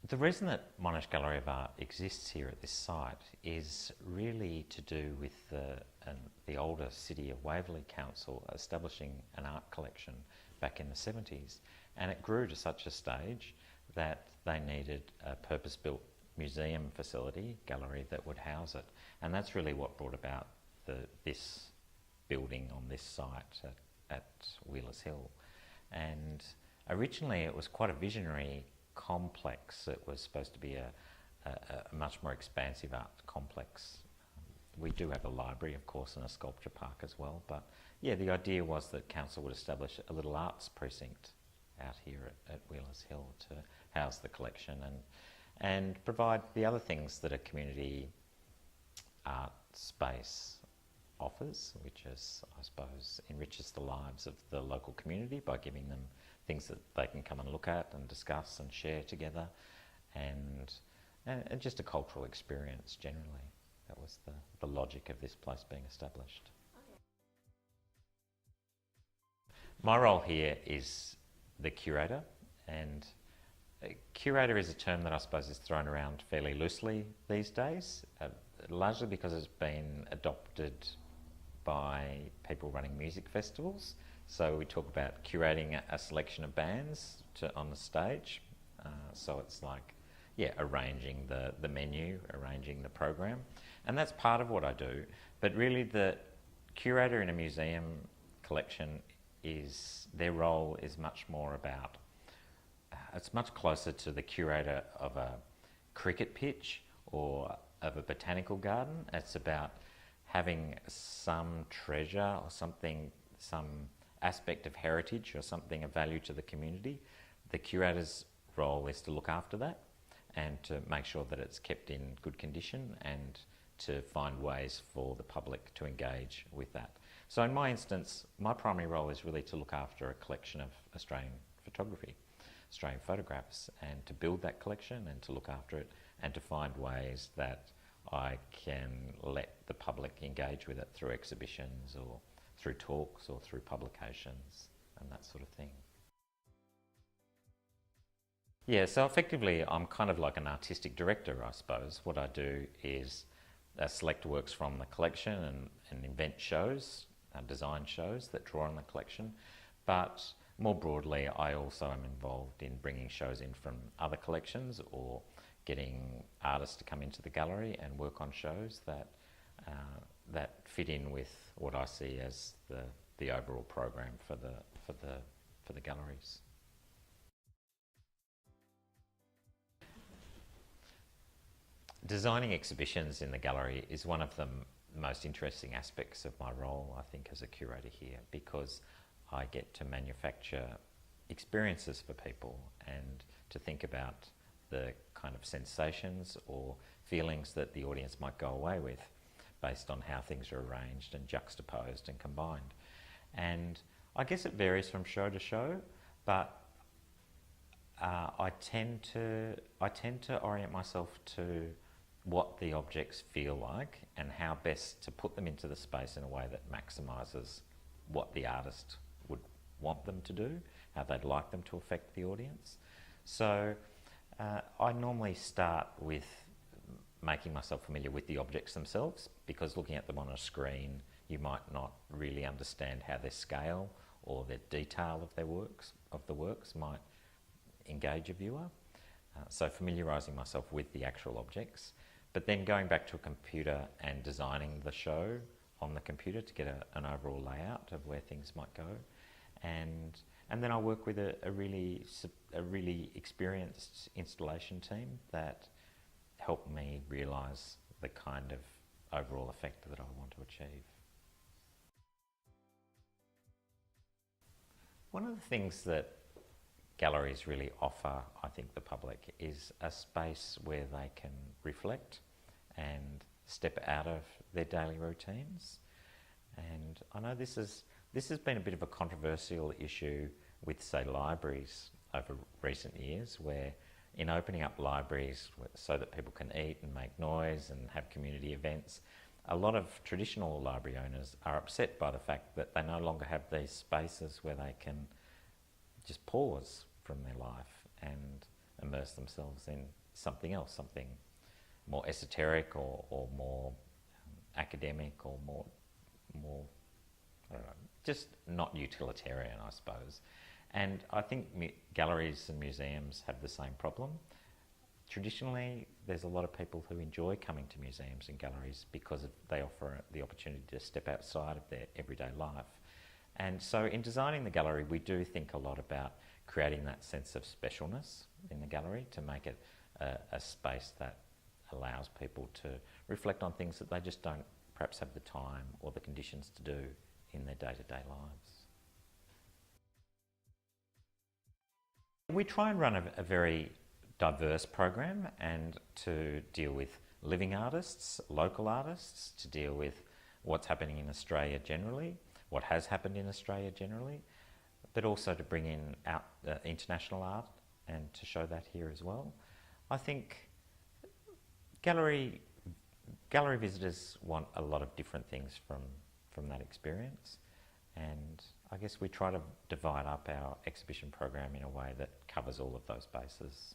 The reason that Monash Gallery of Art exists here at this site is really to do with the older City of Waverley Council establishing an art collection back in the 70s, and it grew to such a stage that they needed a purpose-built museum facility, gallery, that would house it, and that's really what brought about this building on this site at Wheelers Hill. And originally it was quite a visionary complex. It was supposed to be a much more expansive art complex. We do have a library, of course, and a sculpture park as well, but yeah, the idea was that council would establish a little arts precinct out here at Wheelers Hill to house the collection and provide the other things that a community art space offers, which is, I suppose, enriches the lives of the local community by giving them things that they can come and look at and discuss and share together, and just a cultural experience generally. That was the logic of this place being established. Okay. My role here is the curator, and curator is a term that I suppose is thrown around fairly loosely these days, largely because it's been adopted by people running music festivals. So we talk about curating a selection of bands on the stage. So it's like, yeah, arranging the menu, arranging the program. And that's part of what I do. But really the curator in a museum collection their role is much more about, it's much closer to the curator of a cricket pitch or of a botanical garden. It's about having some treasure or something, some aspect of heritage or something of value to the community. The curator's role is to look after that and to make sure that it's kept in good condition and to find ways for the public to engage with that. So in my instance, my primary role is really to look after a collection of Australian photography, Australian photographs, and to build that collection and to look after it and to find ways that I can let the public engage with it through exhibitions or through talks or through publications and that sort of thing. Yeah, so effectively I'm kind of like an artistic director, I suppose. What I do is select works from the collection and invent shows, design shows that draw on the collection. But more broadly, I also am involved in bringing shows in from other collections or getting artists to come into the gallery and work on shows that fit in with what I see as the overall program for the galleries. Designing exhibitions in the gallery is one of the most interesting aspects of my role, I think, as a curator here, because I get to manufacture experiences for people and to think about the kind of sensations or feelings that the audience might go away with based on how things are arranged and juxtaposed and combined. And I guess it varies from show to show, but I tend to orient myself to what the objects feel like and how best to put them into the space in a way that maximises what the artist would want them to do, how they'd like them to affect the audience. So I normally start with making myself familiar with the objects themselves, because looking at them on a screen you might not really understand how their scale or the detail of the works might engage a viewer. So familiarising myself with the actual objects, but then going back to a computer and designing the show on the computer to get an overall layout of where things might go, and then I work with a really experienced installation team that help me realise the kind of overall effect that I want to achieve. One of the things that galleries really offer, I think, the public is a space where they can reflect and step out of their daily routines. And I know this has been a bit of a controversial issue with, say, libraries over recent years, where in opening up libraries so that people can eat and make noise and have community events, a lot of traditional library owners are upset by the fact that they no longer have these spaces where they can just pause from their life and immerse themselves in something else, something more esoteric or more academic or more I don't know, just not utilitarian, I suppose. And I think galleries and museums have the same problem. Traditionally, there's a lot of people who enjoy coming to museums and galleries because they offer the opportunity to step outside of their everyday life. And so in designing the gallery, we do think a lot about creating that sense of specialness in the gallery to make it a space that allows people to reflect on things that they just don't perhaps have the time or the conditions to do in their day-to-day lives. We try and run a very diverse program and to deal with living artists, local artists, to deal with what's happening in Australia generally, what has happened in Australia generally, but also to bring in out international art and to show that here as well. I think gallery visitors want a lot of different things from that experience, and I guess we try to divide up our exhibition program in a way that covers all of those bases.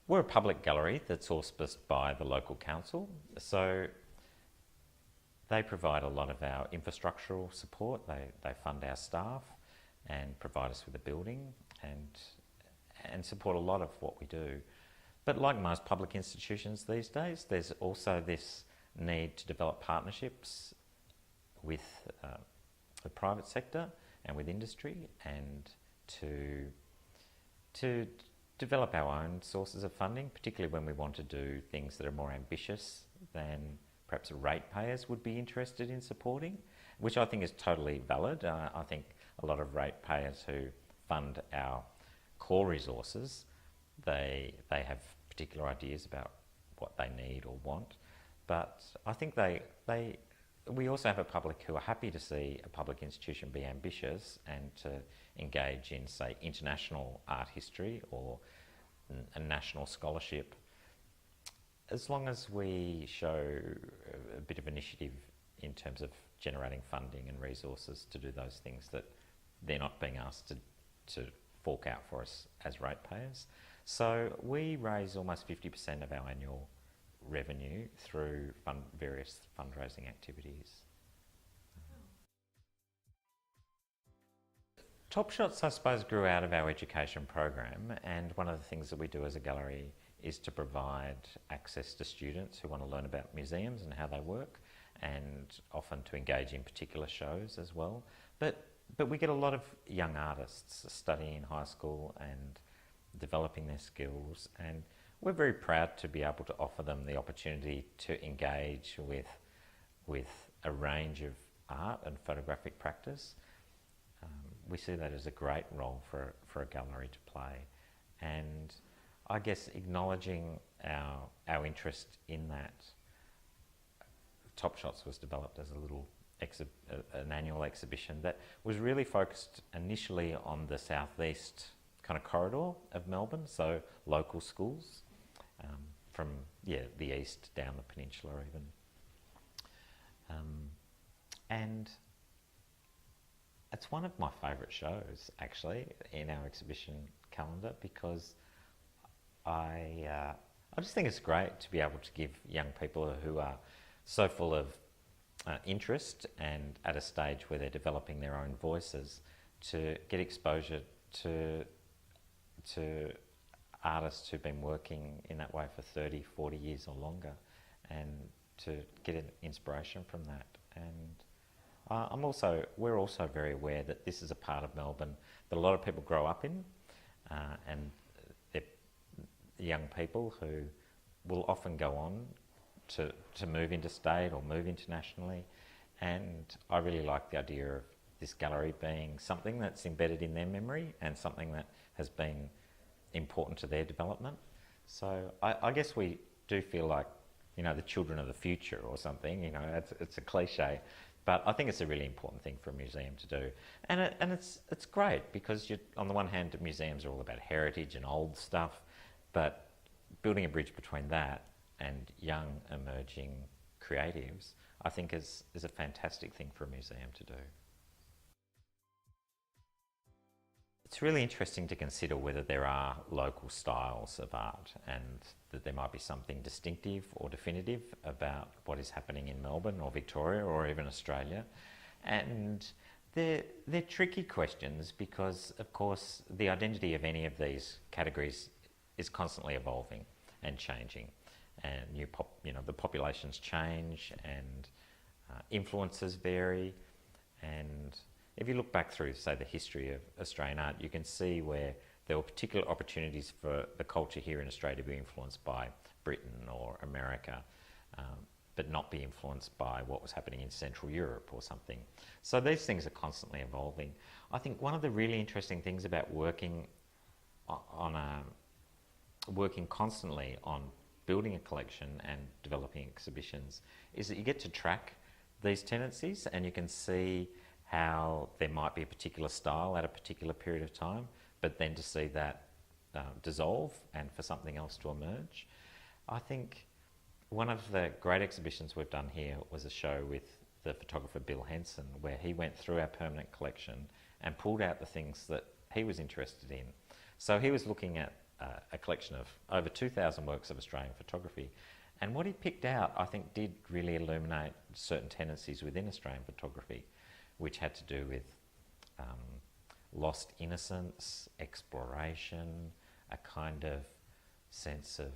We're a public gallery that's auspiced by the local council, so they provide a lot of our infrastructural support. They fund our staff and provide us with a building and support a lot of what we do. But like most public institutions these days, there's also this need to develop partnerships with the private sector and with industry, and to develop our own sources of funding, particularly when we want to do things that are more ambitious than perhaps ratepayers would be interested in supporting, which I think is totally valid. I think a lot of ratepayers who fund our core resources, they have particular ideas about what they need or want. But I think we also have a public who are happy to see a public institution be ambitious and to engage in, say, international art history or a national scholarship, as long as we show a bit of initiative in terms of generating funding and resources to do those things that they're not being asked to fork out for us as ratepayers. So we raise almost 50% of our annual revenue through various fundraising activities. Top Shots, I suppose, grew out of our education program, and one of the things that we do as a gallery is to provide access to students who want to learn about museums and how they work, and often to engage in particular shows as well. But we get a lot of young artists studying in high school and developing their skills, and we're very proud to be able to offer them the opportunity to engage with a range of art and photographic practice. We see that as a great role for a gallery to play, and I guess acknowledging our interest in that, Top Shots was developed as a little an annual exhibition that was really focused initially on the southeast kind of corridor of Melbourne, so local schools from the east down the peninsula even, and it's one of my favourite shows actually in our exhibition calendar, because I just think it's great to be able to give young people who are so full of interest and at a stage where they're developing their own voices to get exposure to artists who've been working in that way for 30, 40 years or longer, and to get an inspiration from that. And we're also very aware that this is a part of Melbourne that a lot of people grow up in, and they're young people who will often go on to move interstate or move internationally. And I really like the idea of this gallery being something that's embedded in their memory and something that has been important to their development. So I guess we do feel like, the children of the future or something, it's a cliche, but I think it's a really important thing for a museum to do. And it's great because on the one hand, museums are all about heritage and old stuff, but building a bridge between that and young emerging creatives, I think is a fantastic thing for a museum to do. it's really interesting to consider whether there are local styles of art and that there might be something distinctive or definitive about what is happening in Melbourne or Victoria or even Australia. And they're tricky questions because, of course, the identity of any of these categories is constantly evolving and changing. And the populations change and influences vary. And if you look back through, say, the history of Australian art, you can see where there were particular opportunities for the culture here in Australia to be influenced by Britain or America, but not be influenced by what was happening in Central Europe or something. So these things are constantly evolving. I think one of the really interesting things about working constantly on building a collection and developing exhibitions is that you get to track these tendencies and you can see how there might be a particular style at a particular period of time, but then to see that dissolve and for something else to emerge. I think one of the great exhibitions we've done here was a show with the photographer Bill Henson, where he went through our permanent collection and pulled out the things that he was interested in. So he was looking at a collection of over 2,000 works of Australian photography, and what he picked out, I think, did really illuminate certain tendencies within Australian photography, which had to do with lost innocence, exploration, a kind of sense of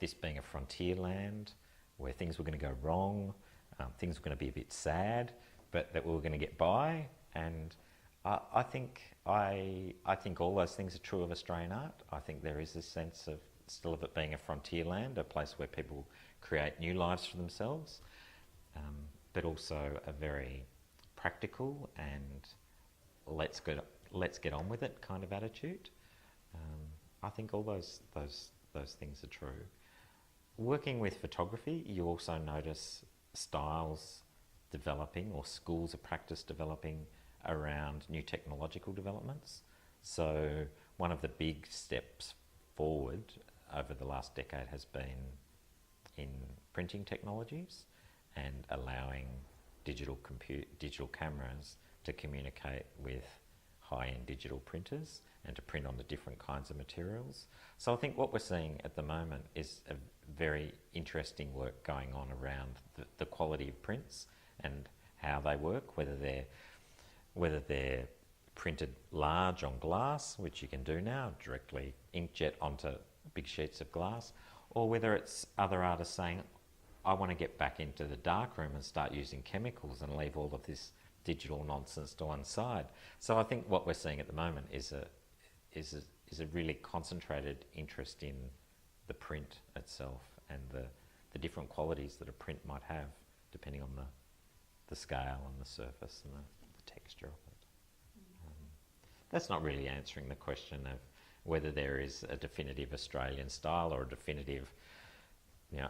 this being a frontier land where things were going to go wrong, things were going to be a bit sad, but that we were going to get by. And I think all those things are true of Australian art. I think there is this sense of still of it being a frontier land, a place where people create new lives for themselves, but also a very practical and let's get on with it kind of attitude. I think all those things are true. Working with photography, you also notice styles developing or schools of practice developing around new technological developments. So one of the big steps forward over the last decade has been in printing technologies and allowing digital cameras to communicate with high-end digital printers and to print on the different kinds of materials. So I think what we're seeing at the moment is a very interesting work going on around the quality of prints and how they work, whether they're printed large on glass, which you can do now, directly inkjet onto big sheets of glass, or whether it's other artists saying, I want to get back into the darkroom and start using chemicals and leave all of this digital nonsense to one side. So I think what we're seeing at the moment is a really concentrated interest in the print itself and the different qualities that a print might have depending on the scale and the surface and the texture of it. That's not really answering the question of whether there is a definitive Australian style or a definitive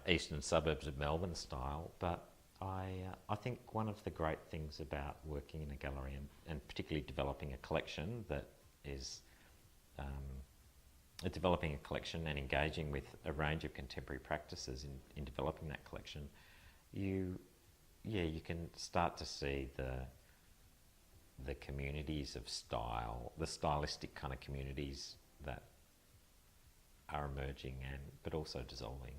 eastern suburbs of Melbourne style, but I think one of the great things about working in a gallery and particularly developing a collection that is developing a collection and engaging with a range of contemporary practices in developing that collection, you can start to see the communities of style, the stylistic kind of communities that are emerging but also dissolving.